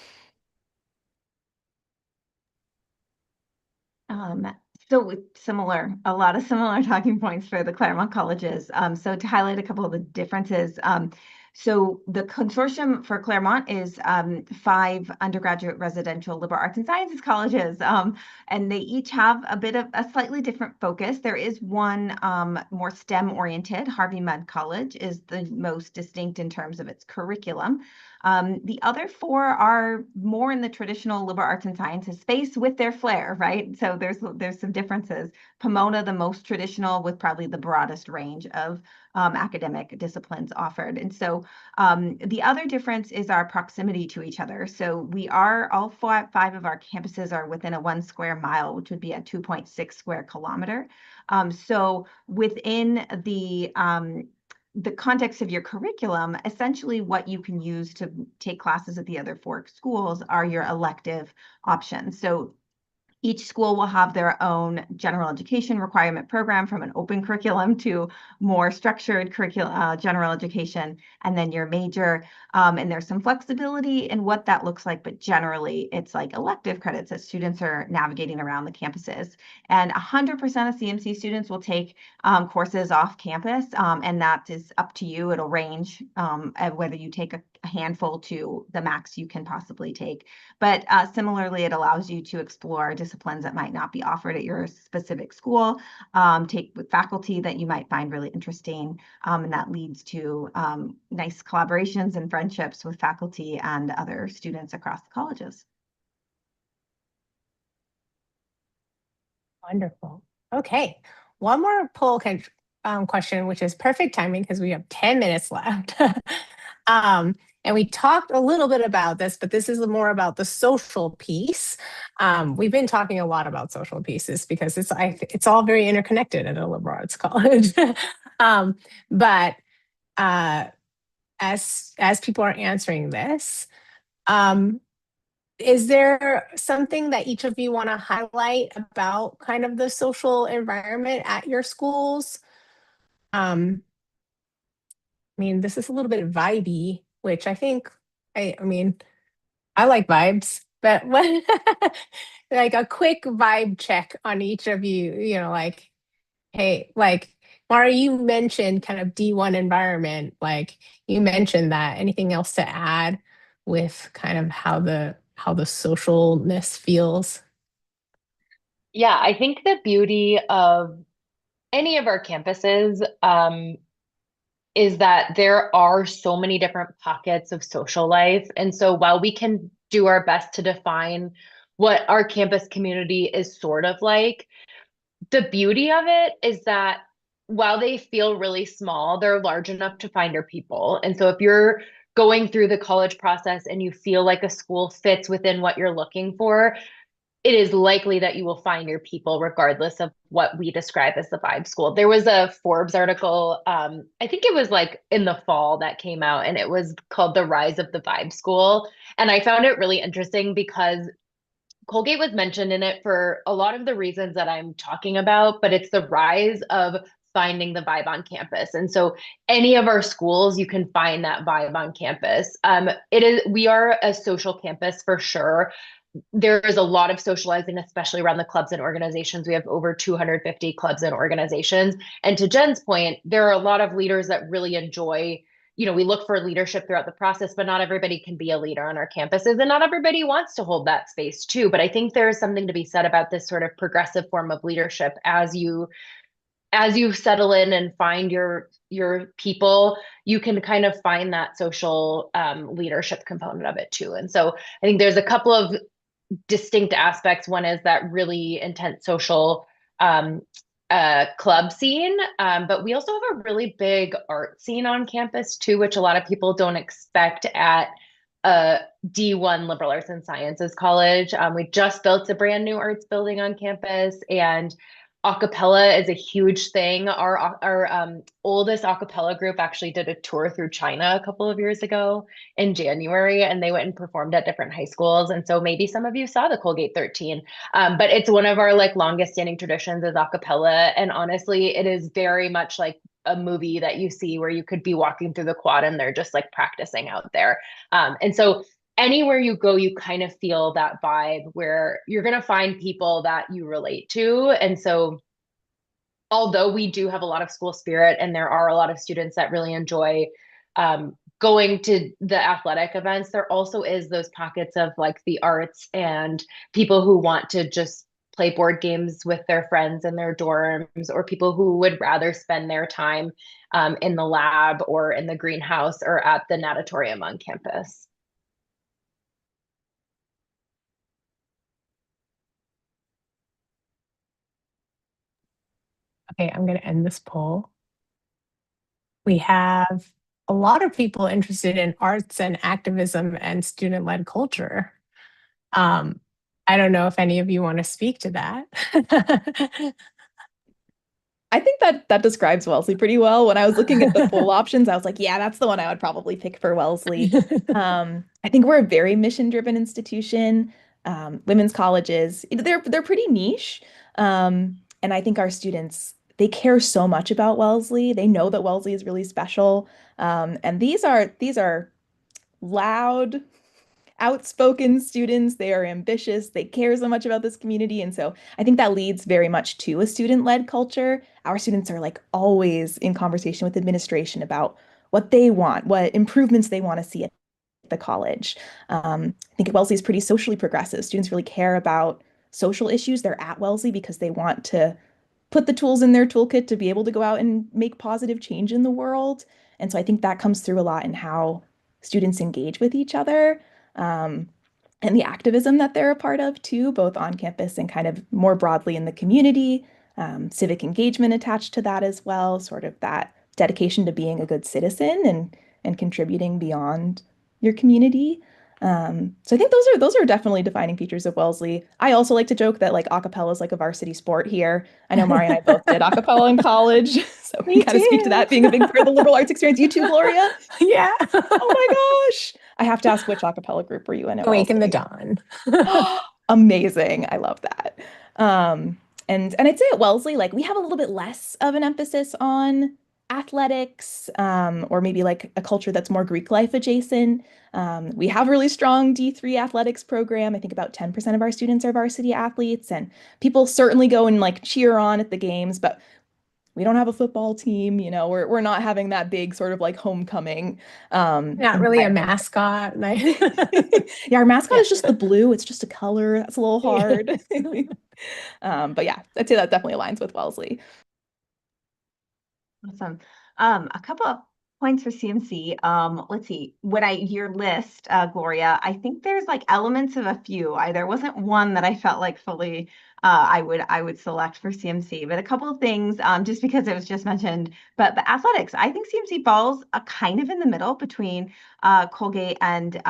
So a lot of similar talking points for the Claremont colleges. So to highlight a couple of the differences, so the consortium for Claremont is 5 undergraduate residential liberal arts and sciences colleges, and they each have a bit of a slightly different focus. There is one more STEM oriented. Harvey Mudd College is the most distinct in terms of its curriculum. The other 4 are more in the traditional liberal arts and sciences space with their flair, right? So there's some differences. Pomona, the most traditional with probably the broadest range of academic disciplines offered. And so the other difference is our proximity to each other. So we are, all 5 of our campuses are within a 1 square mile, which would be a 2.6 square kilometer. So within the context of your curriculum, essentially what you can use to take classes at the other 4 schools are your elective options. So each school will have their own general education requirement program, from an open curriculum to more structured curriculum, general education, and then your major. And there's some flexibility in what that looks like, but generally it's like elective credits that students are navigating around the campuses. And 100% of CMC students will take courses off campus, and that is up to you. It'll range whether you take a handful to the max you can possibly take. But similarly, it allows you to explore disciplines that might not be offered at your specific school, take with faculty that you might find really interesting, and that leads to nice collaborations and friendships with faculty and other students across the colleges. Wonderful. Okay, one more poll question, which is perfect timing because we have 10 minutes left. And we talked a little bit about this, but this is more about the social piece. We've been talking a lot about social pieces because it's all very interconnected at a liberal arts college. But as people are answering this, is there something that each of you want to highlight about kind of the social environment at your schools? I mean, this is a little bit vibey, which I think, I mean, I like vibes. But what, like a quick vibe check on each of you, like, hey, like Mara, you mentioned kind of D1 environment, like you mentioned that. Anything else to add with kind of how the socialness feels? Yeah, I think the beauty of any of our campuses is that there are so many different pockets of social life. And so while we can do our best to define what our campus community is sort of like, the beauty of it is that while they feel really small, they're large enough to find your people. And so if you're going through the college process and you feel like a school fits within what you're looking for, it is likely that you will find your people regardless of what we describe as the vibe school. There was a Forbes article, I think it was like in the fall that came out, and it was called The Rise of the Vibe School. And I found it really interesting because Colgate was mentioned in it for a lot of the reasons that I'm talking about, but it's the rise of finding the vibe on campus. And so any of our schools, you can find that vibe on campus. We are a social campus for sure. There is a lot of socializing, especially around the clubs and organizations. We have over 250 clubs and organizations. And to Jen's point, there are a lot of leaders that really enjoy, we look for leadership throughout the process, but not everybody can be a leader on our campuses, and not everybody wants to hold that space too. But I think there is something to be said about this sort of progressive form of leadership as you settle in and find your people, you can kind of find that social leadership component of it too. And so I think there's a couple of distinct aspects. One is that really intense social club scene, but we also have a really big art scene on campus too, which a lot of people don't expect at a D1 liberal arts and sciences college. We just built a brand new arts building on campus, and acapella is a huge thing. Our oldest acapella group actually did a tour through China a couple of years ago in January, and they went and performed at different high schools. And so maybe some of you saw the Colgate 13, but it's one of our like longest standing traditions is acapella. And honestly, it is very much like a movie that you see where you could be walking through the quad and they're just like practicing out there. And so anywhere you go, you kind of feel that vibe where you're going to find people that you relate to. And so, although we do have a lot of school spirit and there are a lot of students that really enjoy going to the athletic events, there also is those pockets of like the arts and people who want to just play board games with their friends in their dorms, or people who would rather spend their time in the lab or in the greenhouse or at the natatorium on campus. Okay, I'm going to end this poll. We have a lot of people interested in arts and activism and student-led culture. I don't know if any of you want to speak to that. I think that describes Wellesley pretty well. When I was looking at the poll options, I was like, yeah, that's the one I would probably pick for Wellesley. I think we're a very mission-driven institution. Women's colleges, they're pretty niche. And I think our students, they care so much about Wellesley. They know that Wellesley is really special. And these are loud, outspoken students. They are ambitious. They care so much about this community. And so I think that leads very much to a student-led culture. Our students are like always in conversation with administration about what they want, what improvements they want to see at the college. I think Wellesley is pretty socially progressive. Students really care about social issues. They're at Wellesley because they want to put the tools in their toolkit to be able to go out and make positive change in the world. And so I think that comes through a lot in how students engage with each other, and the activism that they're a part of too, both on campus and kind of more broadly in the community. Civic engagement attached to that as well, sort of that dedication to being a good citizen and contributing beyond your community. So I think those are definitely defining features of Wellesley. I also like to joke that like acapella is like a varsity sport here. I know Mari and I both did acapella in college, so we kind of speak to that being a big part of the liberal arts experience. You too, Gloria? Yeah. Oh my gosh. I have to ask, which acapella group were you in at Awake in the Wellesley? Dawn. Amazing. I love that. And I'd say at Wellesley, like we have a little bit less of an emphasis on athletics, or maybe like a culture that's more Greek life adjacent. We have a really strong D3 athletics program. I think about 10% of our students are varsity athletes, and people certainly go and like cheer on at the games, but we don't have a football team, you know, we're not having that big sort of like homecoming Not really a environment. mascot. Yeah, our mascot Yeah. is just the blue. It's just a color. That's a little hard. But yeah, I'd say that definitely aligns with Wellesley. Awesome. A couple of points for CMC. Let's see. Your list, Gloria, I think there's like elements of a few. There wasn't one that I felt like fully I would select for CMC, but a couple of things, just because it was just mentioned. But athletics, I think CMC falls kind of in the middle between Colgate and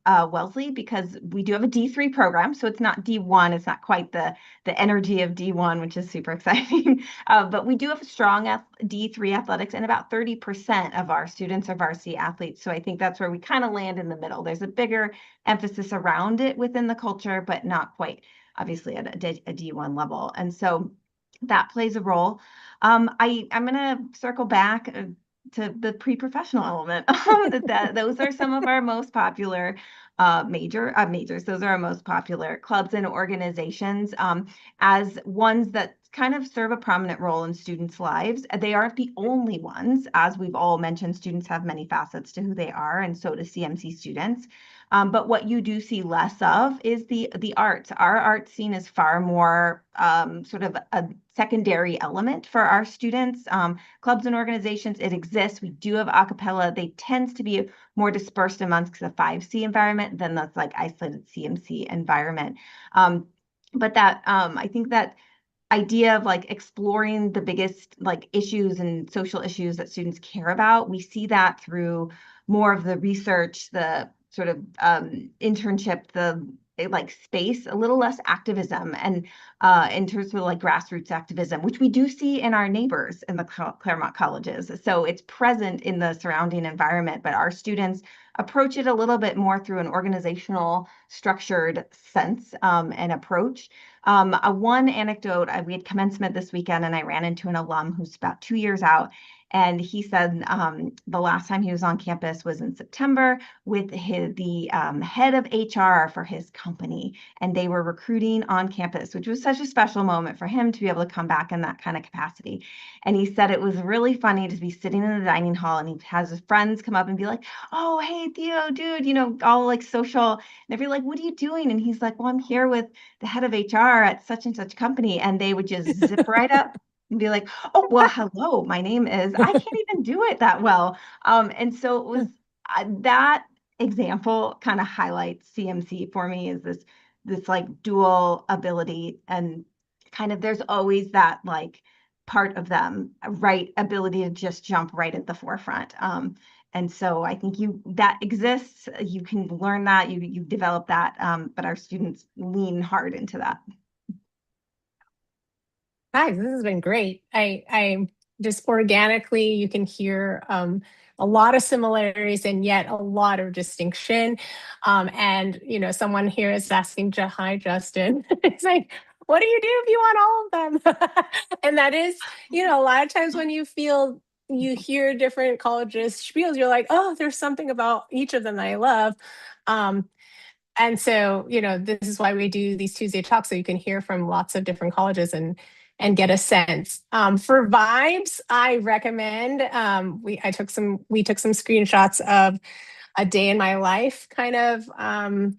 Wellesley, because we do have a D3 program, so it's not D1. It's not quite the energy of D1, which is super exciting. But we do have a strong D3 athletics, and about 30% of our students are varsity athletes. So I think that's where we kind of land in the middle. There's a bigger emphasis around it within the culture, but not quite, obviously, at a D1 level. And so that plays a role. I'm going to circle back to the pre-professional element. Those are some of our most popular majors. Those are our most popular clubs and organizations, as ones that kind of serve a prominent role in students' lives. They aren't the only ones. As we've all mentioned, students have many facets to who they are, and so do CMC students. But what you do see less of is the arts. Our art scene is far more sort of a secondary element for our students. Clubs and organizations, it exists. We do have a cappella. They tend to be more dispersed amongst the 5C environment than the like isolated CMC environment. But that I think that idea of like exploring the biggest like issues and social issues that students care about, we see that through more of the research, the sort of internship, the like space, a little less activism, and in terms of like grassroots activism, which we do see in our neighbors in the Claremont colleges. So it's present in the surrounding environment, but our students approach it a little bit more through an organizational, structured sense and approach. One anecdote, we had commencement this weekend, and I ran into an alum who's about 2 years out. And he said the last time he was on campus was in September with the head of HR for his company. And they were recruiting on campus, which was such a special moment for him to be able to come back in that kind of capacity. And he said it was really funny to be sitting in the dining hall, and he has his friends come up and be like, "Oh, hey, Theo, dude," all like social. And they'd be like, "What are you doing?" And he's like, "Well, I'm here with the head of HR at such and such company." And they would just zip right up and be like, "Oh, well, hello, my name is," I can't even do it that well. And so it was that example kind of highlights CMC for me, is this like dual ability, and kind of there's always that like part of them, right, ability to just jump right at the forefront. And so I think that exists. You can learn that, you develop that, but our students lean hard into that. Guys, this has been great. I just organically, you can hear a lot of similarities and yet a lot of distinction. And someone here is asking, "Hi, Justin." It's like, what do you do if you want all of them? And that is, a lot of times when you hear different colleges spiels, you're like, oh, there's something about each of them that I love. And so, this is why we do these Tuesday talks, so you can hear from lots of different colleges and get a sense. For vibes, I recommend, we took some screenshots of a day in my life kind of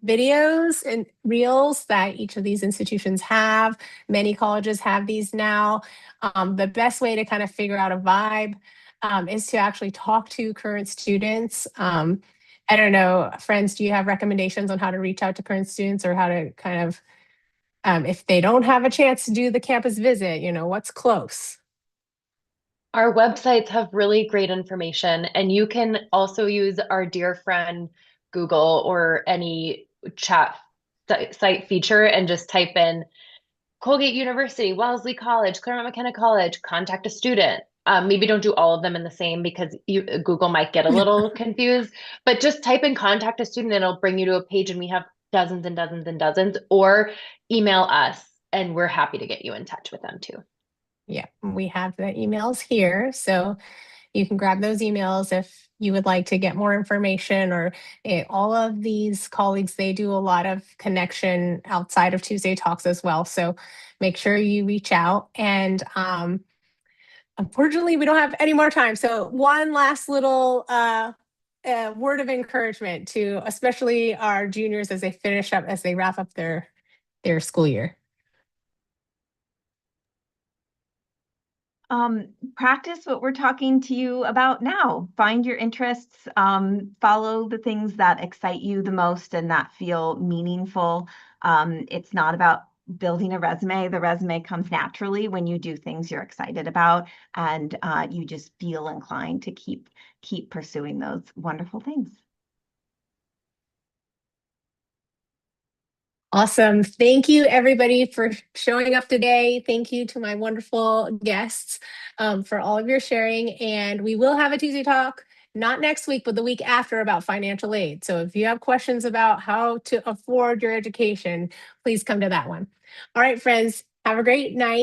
videos and reels that each of these institutions have. Many colleges have these now. The best way to kind of figure out a vibe is to actually talk to current students. I don't know, friends, do you have recommendations on how to reach out to current students, or how to kind of, if they don't have a chance to do the campus visit, what's close? Our websites have really great information, and you can also use our dear friend Google or any chat site feature and just type in Colgate University, Wellesley College, Claremont McKenna College, contact a student. Maybe don't do all of them in the same, because Google might get a little confused, but just type in contact a student and it'll bring you to a page, and we have dozens and dozens and dozens. Or email us and we're happy to get you in touch with them too. Yeah, we have the emails here. So you can grab those emails if you would like to get more information, or all of these colleagues, they do a lot of connection outside of Tuesday Talks as well. So make sure you reach out. And unfortunately, we don't have any more time. So one last little word of encouragement to especially our juniors as they finish up, as they wrap up their school year. Practice what we're talking to you about now. Find your interests, follow the things that excite you the most and that feel meaningful. It's not about building a resume. The resume comes naturally when you do things you're excited about, and you just feel inclined to keep pursuing those wonderful things. Awesome. Thank you, everybody, for showing up today. Thank you to my wonderful guests for all of your sharing. And we will have a Tuesday Talk, not next week, but the week after, about financial aid. So if you have questions about how to afford your education, please come to that one. All right, friends, have a great night.